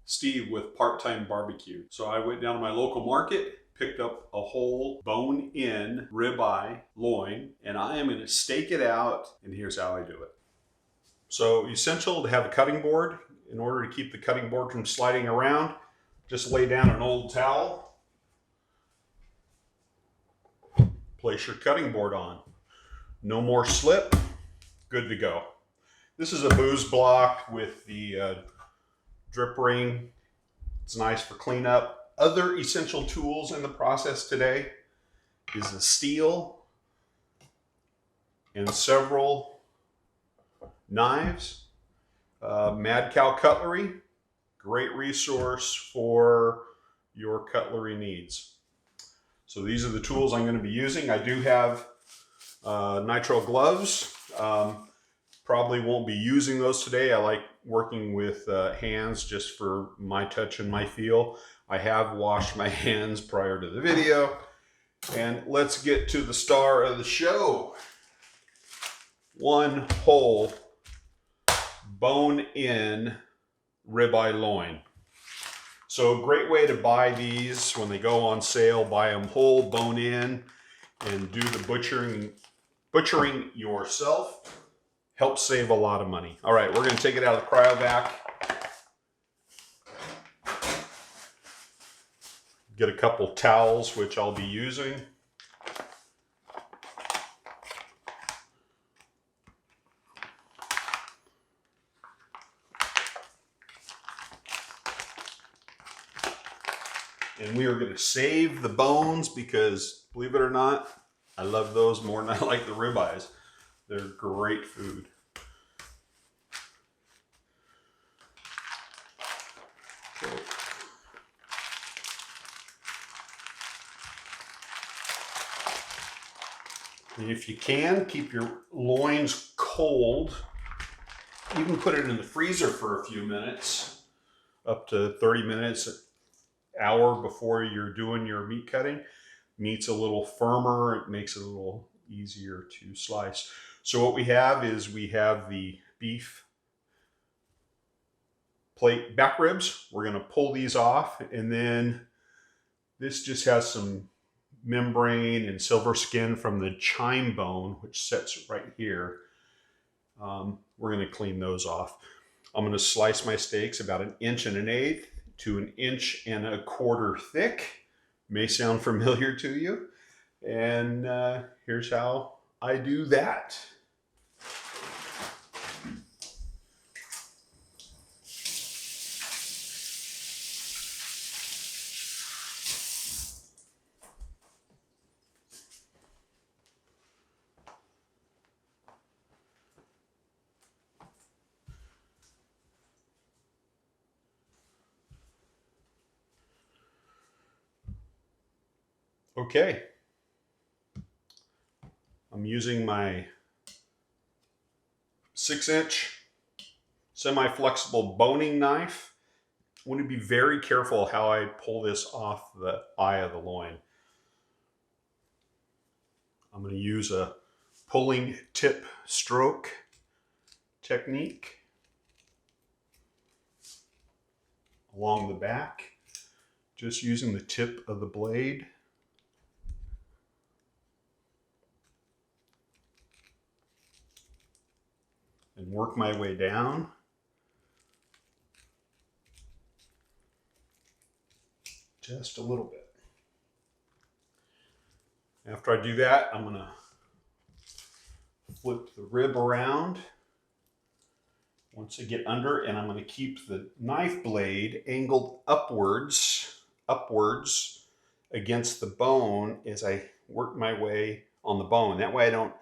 Steve with Time BBQ. So I went down to my local market, picked up a whole bone-in ribeye loin, and I am going to steak it out, and here's how I do it. So essential to have a cutting board. In order to keep the cutting board from sliding around, just lay down an old towel, place your cutting board on. No more slip, good to go. This is a booze block with the drip ring. It's nice for cleanup. Other essential tools in the process today is a steel and several knives. Mad Cow Cutlery, great resource for your cutlery needs. So these are the tools I'm going to be using. I do have nitrile gloves. Probably won't be using those today. I like working with hands just for my touch and my feel. I have washed my hands prior to the video. And let's get to the star of the show. One whole bone-in ribeye loin. So a great way to buy these when they go on sale, buy them whole, bone-in, and do the butchering yourself. Helps save a lot of money. All right, we're going to take it out of the cryovac. Get a couple towels, which I'll be using. And we are going to save the bones because, believe it or not, I love those more than I like the ribeyes. They're great food. So, if you can, keep your loins cold. You can put it in the freezer for a few minutes, up to 30 minutes, an hour before you're doing your meat cutting. Meat's a little firmer, it makes it a little easier to slice. So what we have is we have the beef plate back ribs. We're going to pull these off, and then this just has some membrane and silver skin from the chine bone, which sits right here. We're going to clean those off. I'm going to slice my steaks about 1 1/8 to 1 1/4 inches thick. May sound familiar to you. And here's how I do that. Okay. I'm using my 6-inch semi-flexible boning knife. I want to be very careful how I pull this off the eye of the loin. I'm going to use a pulling tip stroke technique along the back, just using the tip of the blade. And work my way down. Just a little bit. After I do that, I'm going to flip the rib around once I get under, and I'm going to keep the knife blade angled upwards against the bone as I work my way on the bone. That way I don't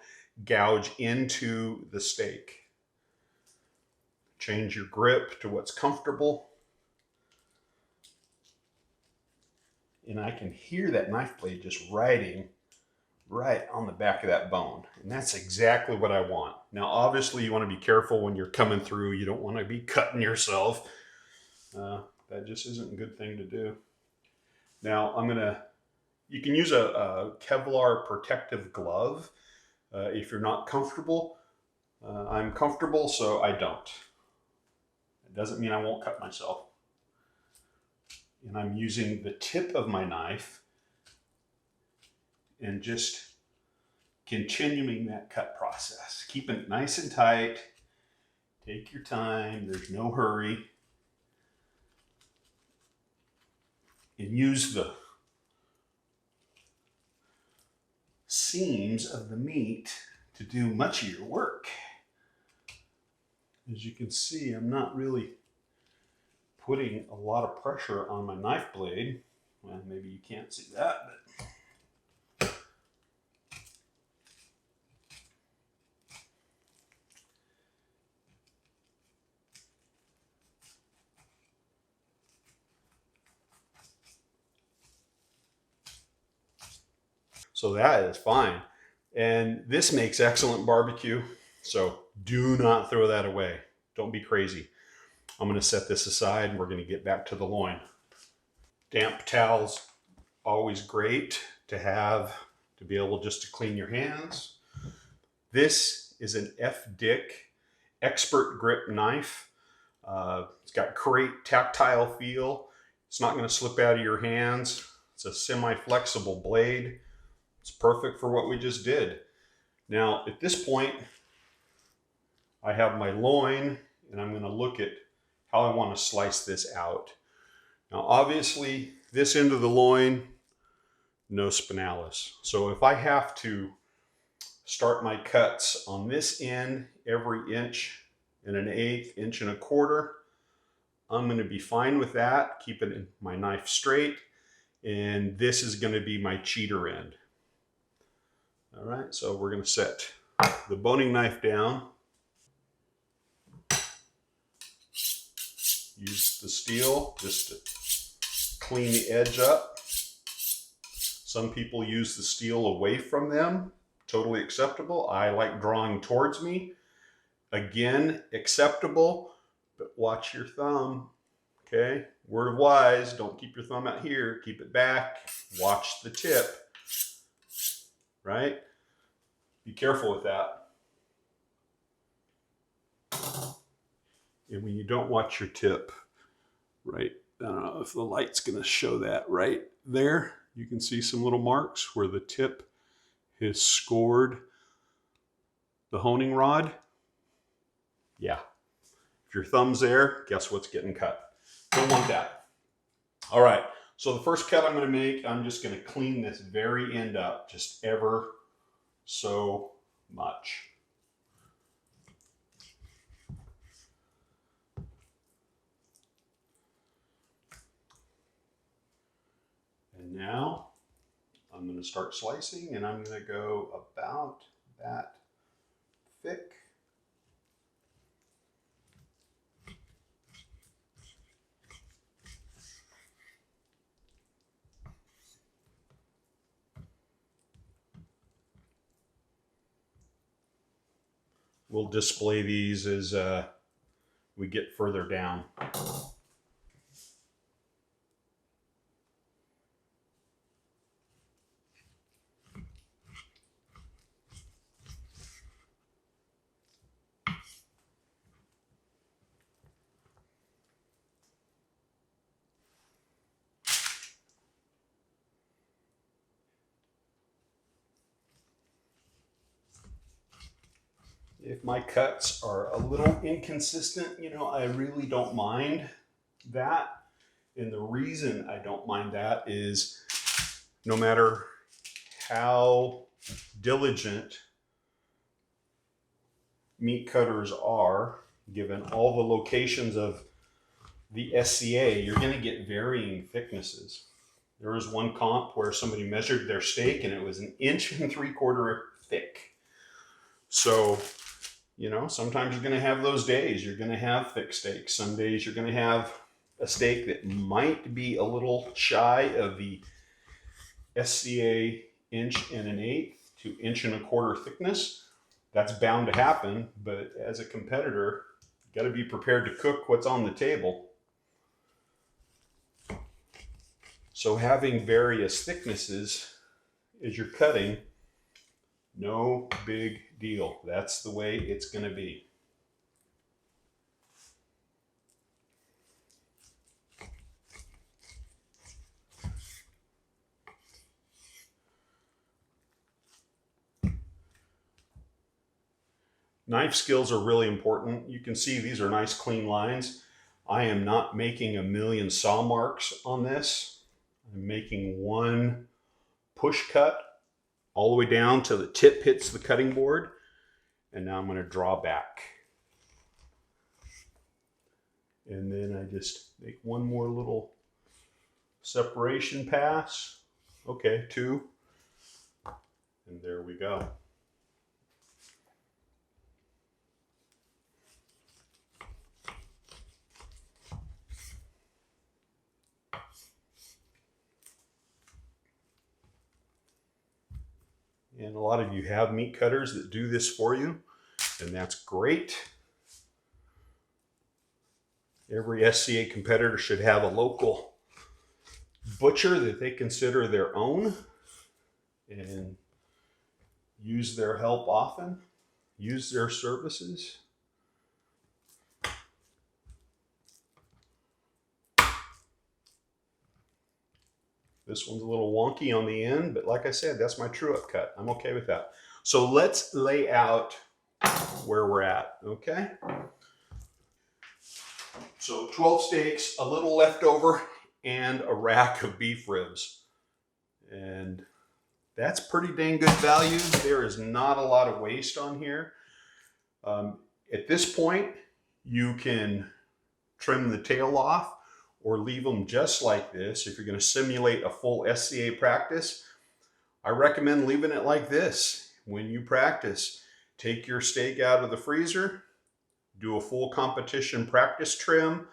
gouge into the steak. Change your grip to what's comfortable. And I can hear that knife blade just riding right on the back of that bone. And that's exactly what I want. Now, obviously, you want to be careful when you're coming through. You don't want to be cutting yourself. That just isn't a good thing to do. Now, you can use a Kevlar protective glove if you're not comfortable. I'm comfortable, so I don't. It doesn't mean I won't cut myself. And I'm using the tip of my knife and just continuing that cut process. Keeping it nice and tight. Take your time, there's no hurry. And use the seams of the meat to do much of your work. As you can see, I'm not really putting a lot of pressure on my knife blade. Well, maybe you can't see that, but so that is fine. And this makes excellent barbecue. So do not throw that away. Don't be crazy. I'm going to set this aside and we're going to get back to the loin. Damp towels, always great to have to be able just to clean your hands. This is an F-Dick expert grip knife. It's got great tactile feel. It's not going to slip out of your hands. It's a semi-flexible blade. It's perfect for what we just did. Now, at this point, I have my loin, and I'm going to look at how I want to slice this out. Now, obviously, this end of the loin, no spinalis. So if I have to start my cuts on this end every 1.125 inches, I'm going to be fine with that, keeping my knife straight, and this is going to be my cheater end. All right, so we're going to set the boning knife down. Use the steel just to clean the edge up. Some people use the steel away from them. Totally acceptable. I like drawing towards me. Again, acceptable, but watch your thumb. Okay, word of wise, don't keep your thumb out here. Keep it back. Watch the tip. Right? Be careful with that. And when you don't watch your tip, right, I don't know if the light's going to show that right there. You can see some little marks where the tip has scored the honing rod. Yeah. If your thumb's there, guess what's getting cut? Don't want that. All right. So the first cut I'm going to make, I'm just going to clean this very end up just ever so much. And now I'm going to start slicing, and I'm going to go about that thick. We'll display these as we get further down. If my cuts are a little inconsistent, you know, I really don't mind that. And the reason I don't mind that is no matter how diligent meat cutters are, given all the locations of the SCA, you're going to get varying thicknesses. There was one comp where somebody measured their steak and it was 1.75 inches thick. So, you know, sometimes you're going to have those days. You're going to have thick steaks. Some days you're going to have a steak that might be a little shy of the SCA 1.125 to 1.25 thickness. That's bound to happen, but as a competitor, you got to be prepared to cook what's on the table. So having various thicknesses as you're cutting, no big deal. That's the way it's going to be. Knife skills are really important. You can see these are nice clean lines. I am not making a million saw marks on this. I'm making one push cut all the way down till the tip hits the cutting board. And now I'm going to draw back. And then I just make one more little separation pass. Okay, 2. And there we go. And a lot of you have meat cutters that do this for you, and that's great. Every SCA competitor should have a local butcher that they consider their own and use their help often, use their services. This one's a little wonky on the end, but like I said, that's my true up cut. I'm okay with that. So let's lay out where we're at, okay? So 12 steaks, a little leftover, and a rack of beef ribs. And that's pretty dang good value. There is not a lot of waste on here. At this point, you can trim the tail off or leave them just like this. If you're going to simulate a full SCA practice, I recommend leaving it like this. When you practice, take your steak out of the freezer, do a full competition practice trim,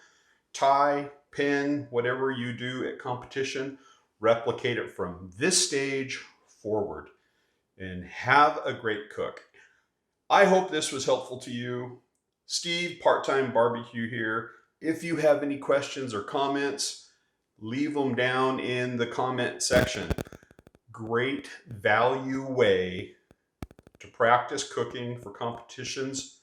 tie, pin, whatever you do at competition, replicate it from this stage forward and have a great cook. I hope this was helpful to you. Steve, Part-Time Barbecue here. If you have any questions or comments, leave them down in the comment section. Great value way to practice cooking for competitions